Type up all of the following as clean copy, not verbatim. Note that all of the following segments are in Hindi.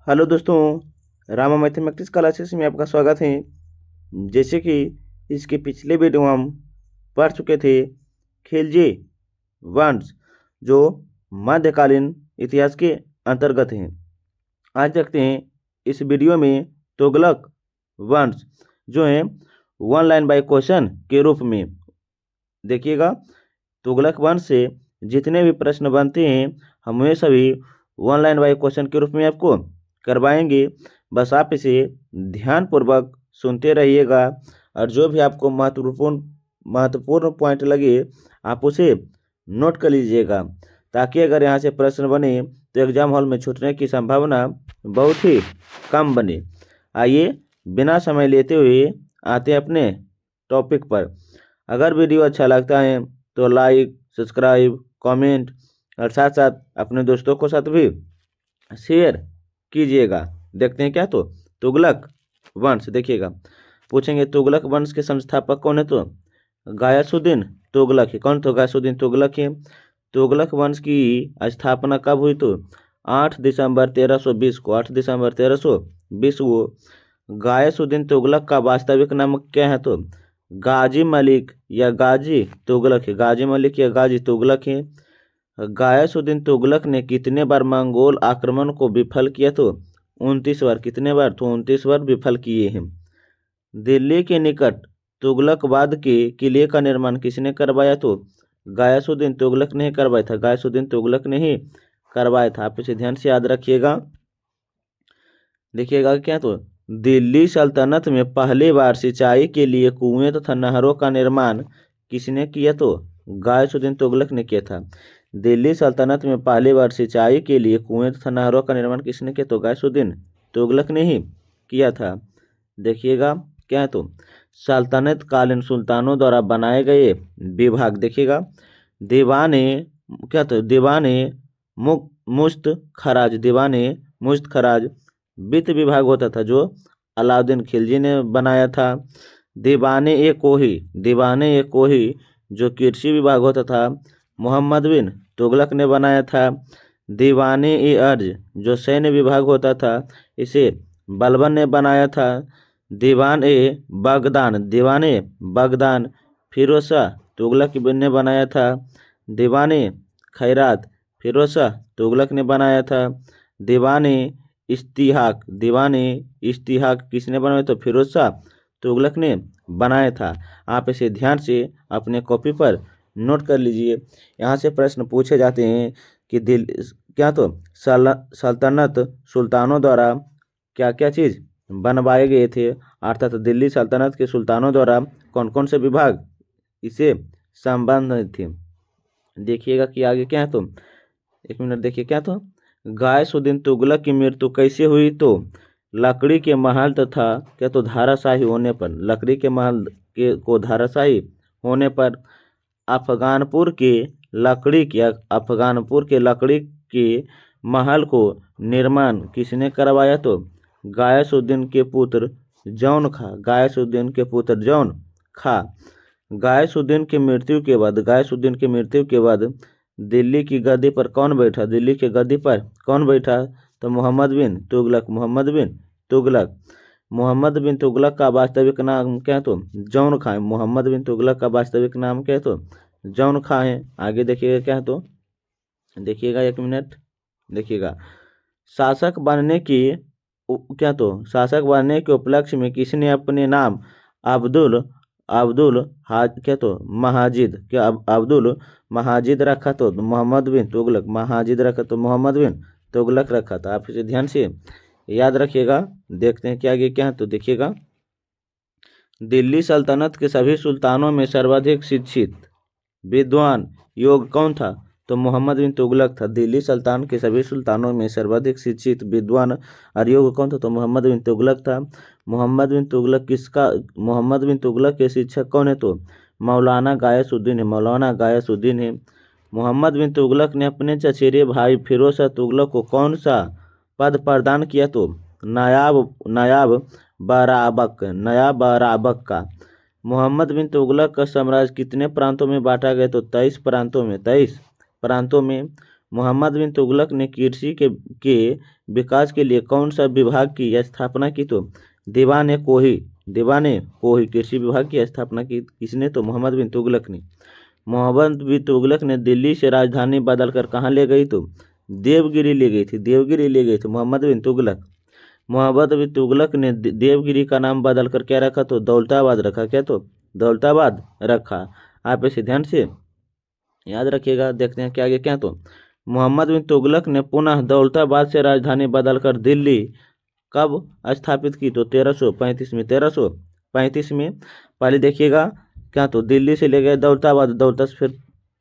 हेलो दोस्तों, रामा मैथमेटिक्स क्लासेस में आपका स्वागत है। जैसे कि इसके पिछले वीडियो में हम पढ़ चुके थे खिलजी वंश जो मध्यकालीन इतिहास के अंतर्गत हैं। आज देखते हैं इस वीडियो में तुगलक वंश जो है वन लाइन बाय क्वेश्चन के रूप में। देखिएगा, तुगलक वंश से जितने भी प्रश्न बनते हैं हम वे सभी वन लाइन बाय क्वेश्चन के रूप में आपको करवाएंगे। बस आप इसे ध्यानपूर्वक सुनते रहिएगा और जो भी आपको महत्वपूर्ण पॉइंट लगे आप उसे नोट कर लीजिएगा, ताकि अगर यहाँ से प्रश्न बने तो एग्जाम हॉल में छूटने की संभावना बहुत ही कम बने। आइए बिना समय लेते हुए आते हैं अपने टॉपिक पर। अगर वीडियो अच्छा लगता है तो लाइक, सब्सक्राइब, कमेंट और साथ साथ अपने दोस्तों को साथ भी शेयर कीजिएगा। देखते हैं क्या, तो तुगलक वंश देखिएगा। पूछेंगे तुगलक वंश के संस्थापक कौन है, तो गायसुद्दीन तुगलक है। कौन तो गायसुद्दीन तुगलक है। तुगलक वंश की स्थापना कब हुई, तो 8 दिसंबर 1320 को। 8 दिसंबर 1320 को। गायसुद्दीन तुगलक का वास्तविक नाम क्या है, तो गाजी मलिक या गाजी तुगलक है। गाजी मलिक या गाजी तुगलक है। गायसुद्दीन तुगलक ने कितने बार मंगोल आक्रमण को विफल किया, तो 29 बार। कितने बार, तो 29 बार विफल किए हैं। दिल्ली के निकट तुगलकाबाद के किले का निर्माण किसने करवाया, तो गायसुद्दीन तुगलक ने ही करवाया था। गायसुद्दीन तुगलक ने ही करवाया था। आप इसे ध्यान से याद रखिएगा। देखिएगा क्या, तो दिल्ली सल्तनत में पहली बार सिंचाई के लिए कुएं तथा नहरों का निर्माण किसने किया, तो गायसुद्दीन तुगलक ने किया था। दिल्ली सल्तनत में पहली बार सिंचाई के लिए कुएं तथा नहरों का निर्माण किसने किया, तो गायसुद्दीन तुगलक ने ही किया था। देखिएगा क्या है, तो सल्तनत कालीन सुल्तानों द्वारा बनाए गए विभाग। देखिएगा, दीवाने क्या, तो दीवाने मुश्त खराज। दीवाने मुश्त खराज वित्त विभाग होता था, जो अलाउद्दीन खिलजी ने बनाया था। दीवाने ए कोही, दीवाने ए कोही जो कृषि विभाग होता था, मोहम्मद बिन तुगलक ने बनाया था। दीवाने ए अर्ज जो सैन्य विभाग होता था, इसे बलबन ने बनाया था। दीवान ए बगदान, दीवान ए बगदान फिरोज शाह तुगलक ने बनाया था। दीवाने खैरात फिरोज शाह तुगलक ने बनाया था। दीवाने इश्तिहाक, दीवाने इश्तिहाक किसने बनाया, तो फिरोज शाह तुगलक ने बनाया था। आप इसे ध्यान से अपने कॉपी पर नोट कर लीजिए। यहाँ से प्रश्न पूछे जाते हैं कि क्या, तो सल्तनत सुल्तानों द्वारा क्या क्या चीज़ बनवाए गए थे, अर्थात दिल्ली सल्तनत के सुल्तानों द्वारा कौन कौन से विभाग इसे संबंधित थे। देखिएगा कि आगे क्या है, तो एक मिनट देखिए क्या, तो गायसुद्दीन तुगलक की मृत्यु कैसे हुई, तो लकड़ी के महल तथा क्या, तो धाराशाही होने पर। लकड़ी के महल के को धाराशाही होने पर। अफगानपुर के लकड़ी के महल को निर्माण किसने करवाया, तो गायसुद्दीन के पुत्र जौन खा। गायसुद्दीन के पुत्र जौन खा। गायसुद्दीन की मृत्यु के बाद दिल्ली की गद्दी पर कौन बैठा। दिल्ली की गद्दी पर कौन बैठा, तो मोहम्मद बिन तुगलक। मोहम्मद बिन तुगलक। मोहम्मद बिन तुगलक का वास्तविक नाम क्या है, तो जौन खां। मोहम्मद बिन तुगलक का वास्तविक नाम क्या है, तो जौन खां है। आगे देखिएगा क्या है, तो देखिएगा एक मिनट देखिएगा। शासक बनने की क्या, तो शासक बनने के उपलक्ष्य में किसने अपने नाम अब्दुल अब्दुल हाज क्या, तो महाजिद क्या, अब्दुल महाजिद रखा, तो मोहम्मद बिन तुगलक। महाजिद रखा तो मोहम्मद बिन तुगलक रखा था। आप इसे ध्यान से याद रखिएगा। देखते हैं कि आगे क्या है, तो देखिएगा। दिल्ली सल्तनत के सभी सुल्तानों में सर्वाधिक शिक्षित विद्वान योग कौन था, तो मोहम्मद बिन तुगलक था। दिल्ली सल्तान के सभी सुल्तानों में सर्वाधिक शिक्षित विद्वान और योग कौन था, तो मोहम्मद बिन तुगलक था। मोहम्मद बिन तुगलक के शिक्षक कौन है, तो मौलाना गायसुद्दीन है। मौलाना गायसुद्दीन है। मोहम्मद बिन तुगलक ने अपने चचेरे भाई फिरोज शाह तुगलक को कौन सा पद प्रदान किया, तो नायाब बराबक का। मोहम्मद बिन तुगलक का साम्राज्य कितने प्रांतों में बांटा गया, तो 23 प्रांतों में। मोहम्मद बिन तुगलक ने कृषि के विकास के लिए कौन सा विभाग की स्थापना की? तो दीवाने कोही कृषि विभाग की स्थापना की किसने? तो मोहम्मद बिन तुगलक ने। मोहम्मद बिन तुगलक ने दिल्ली से राजधानी बदलकर कहाँ ले गई? तो देवगिरी ले गई थी मोहम्मद बिन तुगलक। मोहम्मद बिन तुगलक ने देवगिरी का नाम बदलकर क्या रखा? तो दौलताबाद रखा। क्या? तो दौलताबाद रखा। आप इसे ध्यान से याद रखिएगा। देखते हैं क्या आगे क्या। तो मोहम्मद बिन तुगलक ने पुनः दौलताबाद से राजधानी बदलकर दिल्ली कब स्थापित की? तो 1335 में। पहले देखिएगा क्या? तो दिल्ली से ले गए दौलताबाद से फिर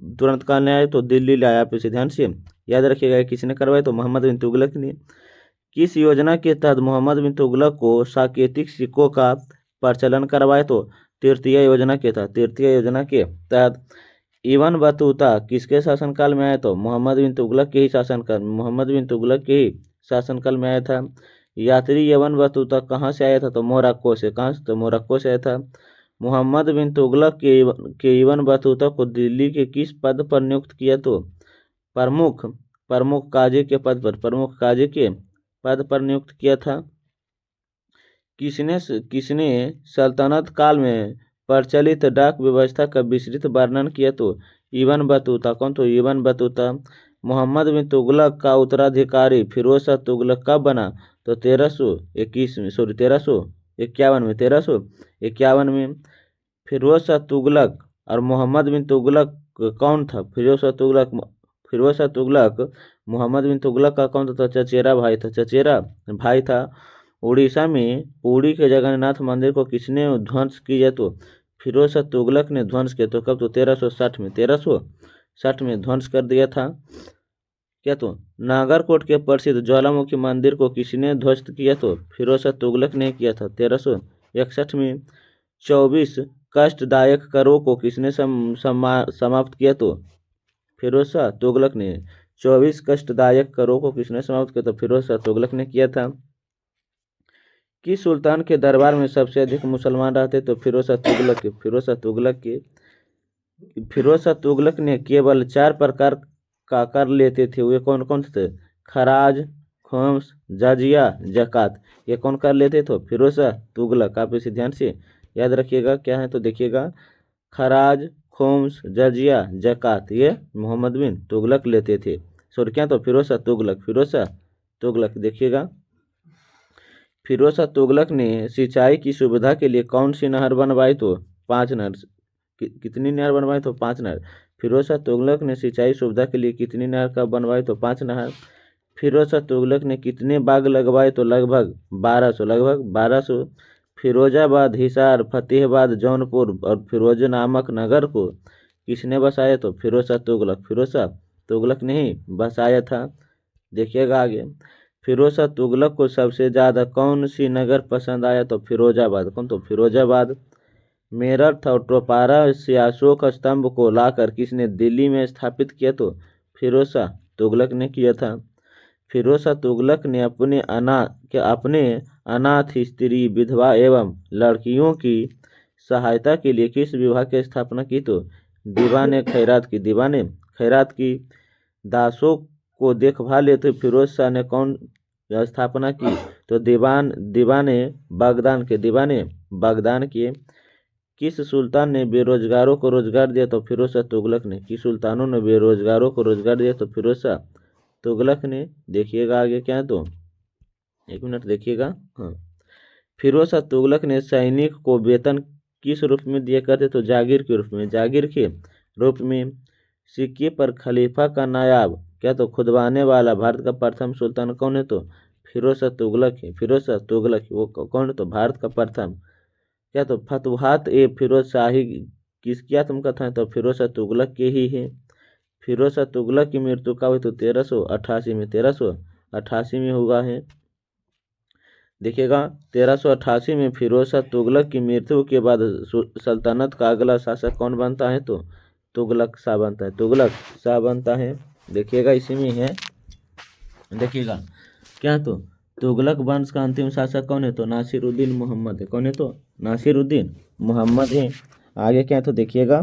तुरंत कहने आए तो दिल्ली लाए। आप इसे ध्यान से याद रखिएगा। किसने करवाए? तो मोहम्मद बिन तुगलक ने। किस योजना के तहत मोहम्मद बिन तुगलक को सांकेतिक सिक्कों का प्रचलन करवाए? तो तृतीय योजना के तहत। इब्न बतूता किसके शासनकाल में आया? तो मोहम्मद बिन तुगलक के ही शासनकाल में आया था। यात्री इब्न बतूता कहाँ से आया था? तो मोरक्को से। कहाँ से? तो मोरक्को से आया था। मोहम्मद बिन तुगलक के इब्न बतूता को दिल्ली के किस पद पर नियुक्त किया? तो प्रमुख काजी के पद पर नियुक्त किया था। किसने सल्तनत काल में प्रचलित डाक व्यवस्था का विस्तृत वर्णन किया? तो इब्न बतूता। कौन? तो इब्न बतूता। मोहम्मद बिन तुगलक का उत्तराधिकारी फिरोज शाह तुगलक कब बना? तो 1351 में। फिरोज शाह तुगलक और मोहम्मद बिन तुगलक कौन था? फिरोज शाह तुगलक मोहम्मद बिन तुगलक का कौन था? चचेरा भाई था। उड़ीसा में पुरी के जगन्नाथ मंदिर को किसने ध्वंस किया? तो फिरोज शाह तुगलक ने ध्वंस किया। तो कब? तो 1360 में ध्वंस कर दिया था। क्या? तो नागरकोट के प्रसिद्ध ज्वालामुखी मंदिर को किसने ध्वस्त किया? तो फिरोज शाह तुगलक ने किया था 1361 में। 24 कष्टदायक करों को किसने समाप्त किया? तो फिरोज शाह तुगलक ने। 24 कष्टदायक करों को किसने समाप्त किया? तो फिरोज शाह तुगलक ने किया था। किस सुल्तान के दरबार में सबसे अधिक मुसलमान रहते? तो फिरोज शाह तुगलक ने केवल 4 प्रकार का कर लेते थे। वे कौन कौन थे? खराज, खुम्स, जजिया, ज़कात। ये कौन कर लेते? तो फिरोज शाह तुगलक। आप इसे ध्यान से याद रखिएगा। क्या है? तो देखिएगा खराज, खुम्स, जजिया, ज़कात ये मोहम्मद बिन तुगलक लेते थे। क्या? तो फिरोज शाह तुगलक। देखिएगा फिरोज शाह तुगलक ने सिंचाई की सुविधा के लिए कौन सी नहर बनवाई? तो 5 नहर। कितनी नहर बनवाई? तो 5 नहर। फिरोज शाह तुगलक ने सिंचाई सुविधा के लिए कितनी नहर का बनवाई? तो 5 नहर। फिरोज शाह तुगलक ने कितने बाग लगवाए? तो लगभग 1200। फिरोजाबाद, हिसार, फतेहाबाद, जौनपुर और फिरोज नामक नगर को किसने बसाया? तो फिरोज शाह तुगलक ने ही बसाया था। देखिएगा आगे। फिरोज शाह तुगलक को सबसे ज़्यादा कौन सी नगर पसंद आया? तो फिरोजाबाद। कौन? तो फिरोजाबाद। मेरठ और टोपारा से अशोक स्तंभ को लाकर किसने दिल्ली में स्थापित किया? तो फिरोज शाह तुगलक ने किया था। फिरोज शाह तुगलक ने अपने अनाथ स्त्री, विधवा एवं लड़कियों की सहायता के लिए किस विभाग की स्थापना की? तो दीवाने खैरात की। दासों को देखभाल हेतु फिरोज शाह ने कौन स्थापना की? तो दीवाने बागदान के। किस सुल्तान ने बेरोजगारों को रोजगार दिया? तो फिरोज शाह तुगलक ने। किस सुल्तानों ने बेरोजगारों को रोजगार दिया? तो फिरोज शाह तुगलक ने। देखिएगा आगे क्या है। तो 1 मिनट देखिएगा। हाँ, फिरोज शाह तुगलक ने सैनिक को वेतन किस रूप में दिया करते? तो जागीर के रूप में। सिक्के पर खलीफा का नायाब क्या? तो खुदवाने वाला भारत का प्रथम सुल्तान कौन है? तो फिरोज शाह तुगलक। वो कौन है? तो भारत का प्रथम। क्या? तो फतुहात ए फिरोज शाही किसकी आत्मकथा है? तो फिरोज शाह तुगलक के ही है। फिरोज शाह तुगलक की मृत्यु कब हुई? तो 1388 में हुआ है। देखिएगा 1388 में फिरोज शाह तुगलक की मृत्यु के बाद सल्तनत का अगला शासक कौन बनता है? तो तुगलक शाह बनता है। देखिएगा इसी में है। देखिएगा क्या? तो तुगलक वंश का अंतिम शासक कौन है? तो नासिरुद्दीन मोहम्मद है। कौन है? तो नासिरुद्दीन मोहम्मद है। आगे क्या है? तो देखिएगा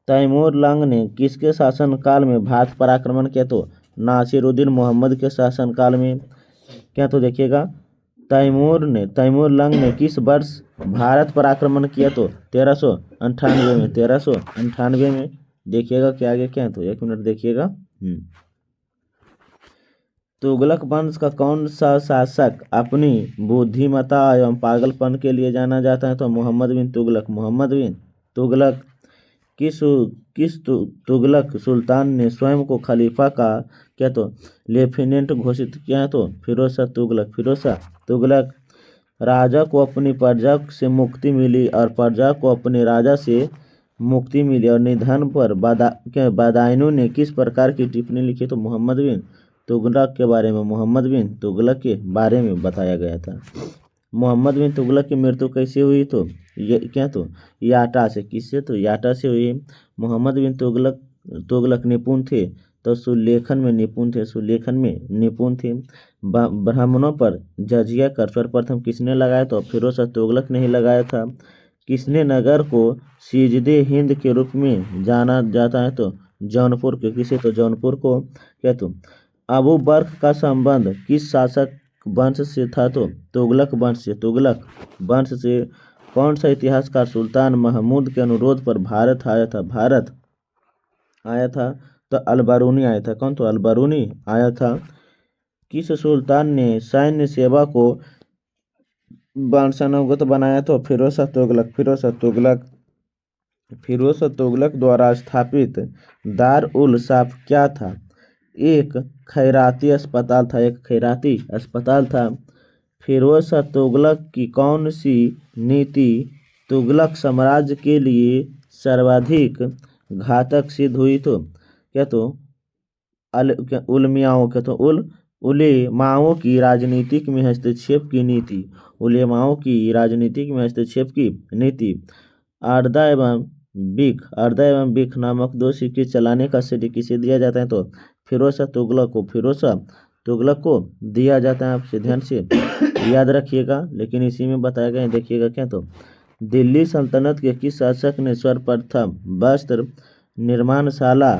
तैमूर लंग ने किसके शासनकाल में भारत पर आक्रमण किया? तो नासिरुद्दीन मोहम्मद के शासनकाल में। क्या तो देखिएगा, तैमूर लंग ने किस वर्ष भारत पर आक्रमण किया? तो 1398 में, 1398 में। देखिएगा क्या आगे क्या है, तो 1 मिनट देखिएगा। तुगलक वंश का कौन सा शासक अपनी बुद्धिमत्ता एवं पागलपन के लिए जाना जाता है? तो मोहम्मद बिन तुगलक। मोहम्मद बिन तुगलक। किस किस तुगलक सुल्तान ने स्वयं को खलीफा का क्या तो लेफ्टिनेंट घोषित किया है? तो फिरोज शाह तुगलक। फिरोज शाह तुगलक। राजा को अपनी प्रजा से मुक्ति मिली और प्रजा को अपने राजा से मुक्ति मिली और निधन पर बदायूं ने किस प्रकार की टिप्पणी लिखी? तो मोहम्मद बिन तुगलक के बारे में, मोहम्मद बिन तुगलक के बारे में बताया गया था। मोहम्मद बिन तुगलक की मृत्यु कैसे हुई? तो ये क्या तो याटा से। किससे? तो याटा से हुई। मोहम्मद बिन तुगलक निपुण थे, तो सुलेखन में निपुण थे, सुलेखन में निपुण थे। ब्राह्मणों पर जजिया कर सर्वप्रथम किसने लगाया? तो फिरोज शाह तुगलक ने ही लगाया था। किसने नगर को सिजदे हिंद के रूप में जाना जाता है? तो जौनपुर के। किसे? तो जौनपुर को। क्या तो अबू बर्क का संबंध किस शासक वंश से था? तो तुगलक वंश से। तुगलक वंश से। कौन सा इतिहासकार सुल्तान महमूद के अनुरोध पर भारत आया था? भारत आया था तो अलबरूनी आया था। कौन? तो अलबरूनी आया था। किस सुल्तान ने सैन्य सेवा को वंशानुगत बनाया? तो फिरोज शाह तुगलक। फिरोज शाह तुगलक। फिरोज शाह तुगलक द्वारा स्थापित दार उल साफ क्या था? एक खैराती अस्पताल था, एक खैराती अस्पताल था। फिरोज शाह तुगलक की कौन सी नीति तुगलक साम्राज्य के लिए सर्वाधिक घातक सिद्ध हुई? तो क्या तो उलमियाओं क्या तो उलेमाओं की राजनीतिक में हस्तक्षेप की नीति। उलेमाओं की राजनीतिक में हस्तक्षेप की नीति। अर्दा एवं बिख नामक दो सिक्के चलाने का श्रेय किसे दिया जाता है? तो फिरोज शाह तुगलक को। फिरोज शाह तुगलक को दिया जाता है। आपसे ध्यान से याद रखिएगा, लेकिन इसी में बताया गया है। देखिएगा क्या तो दिल्ली सल्तनत के किस शासक ने सर्वप्रथम वस्त्र निर्माणशाला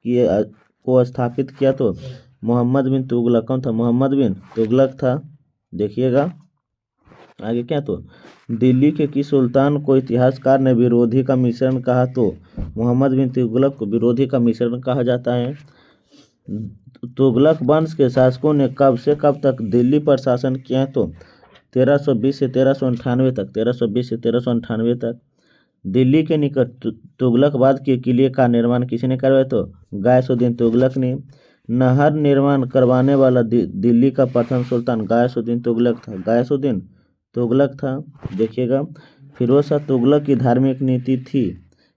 को स्थापित किया? तो मोहम्मद बिन तुगलक। कौन था? मोहम्मद बिन तुगलक था। देखिएगा आगे क्या तो दिल्ली के किस सुल्तान को इतिहासकार ने विरोधी का मिश्रण कहा? तो मोहम्मद बिन तुगलक को विरोधी का मिश्रण कहा जाता है। तुगलक वंश के शासकों ने कब से कब तक दिल्ली पर शासन किया? तो 1320 से 1398 तक। 1320 से 1398 तक। दिल्ली के निकट तुगलकाबाद के किले का निर्माण किसने करवाया? तो गयासुद्दीन तुगलक ने। नहर निर्माण करवाने वाला दिल्ली का प्रथम सुल्तान गयासुद्दीन तुगलक था। गयासुद्दीन तुगलक था। देखिएगा फिरोज शाह तुगलक की धार्मिक नीति थी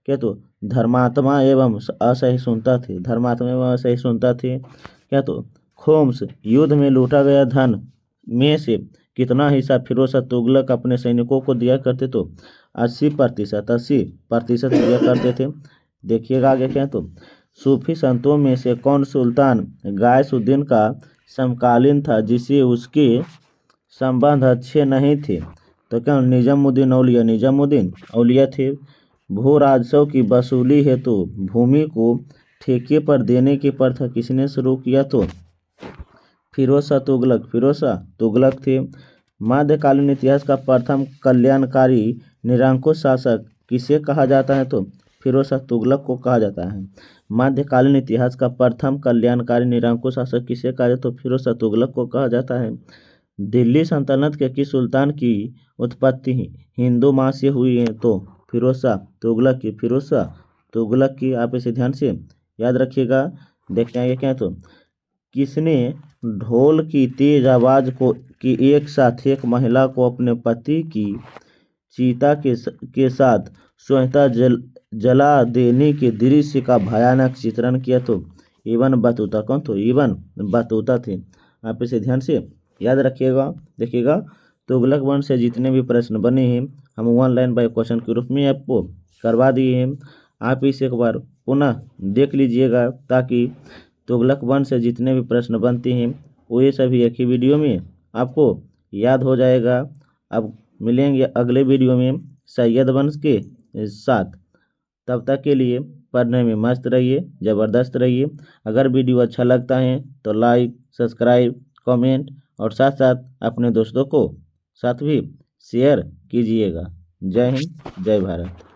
क्या? तो धर्मात्मा एवं असहिष्णुता थी। धर्मात्मा एवं असहिष्णुता थी। क्या तो खोम्स युद्ध में लूटा गया धन में से कितना हिस्सा फिरोज शाह तुगलक अपने सैनिकों को दिया करते? तो 80% दिया करते थे। देखिएगा आगे क्या तो सूफी संतों में से कौन सुल्तान गयासुद्दीन का समकालीन था जिसे उसके संबंध अच्छे नहीं थे? तो क्या निजामुद्दीन औलिया। निजामुद्दीन औलिया थे। भू राजस्व की वसूली हेतु भूमि को ठेके पर देने की प्रथा किसने शुरू किया? तो फिरोज शाह तुगलक। फिरोज शाह तुगलक थे। मध्यकालीन इतिहास का प्रथम कल्याणकारी निरंकुश शासक किसे कहा जाता है? तो फिरोज शाह तुगलक को कहा जाता है। मध्यकालीन इतिहास का प्रथम कल्याणकारी निरंकुश शासक किसे कहा जाता है? तो फिरोज शाह तुगलक को कहा जाता है। दिल्ली सल्तनत के किस सुल्तान की उत्पत्ति हिंदू माँ से हुई है? तो फिरोज शाह तुगलक की। फिरोज शाह तुगलक की। आप इसे ध्यान से याद रखिएगा। देखते हैं क्या तो किसने ढोल की तेज आवाज की एक साथ एक महिला को अपने पति की चिता के साथ स्वतः जला देने के दृश्य का भयानक चित्रण किया? तो इब्न बतूता। कौन? तो इब्न बतूता थे। आप इसे ध्यान से याद रखिएगा। देखिएगा तुगलक वंश से जितने भी प्रश्न बने हैं हम ऑनलाइन बाय क्वेश्चन के रूप में आपको करवा दिए हैं। आप इसे एक बार पुनः देख लीजिएगा ताकि तुगलक वंश से जितने भी प्रश्न बनते हैं वो ये सभी एक ही वीडियो में आपको याद हो जाएगा। अब मिलेंगे अगले वीडियो में सैयद वंश के साथ। तब तक के लिए पढ़ने में मस्त रहिए, ज़बरदस्त रहिए। अगर वीडियो अच्छा लगता है तो लाइक, सब्सक्राइब, कमेंट और साथ साथ अपने दोस्तों को साथ भी शेयर कीजिएगा। जय हिंद, जय भारत।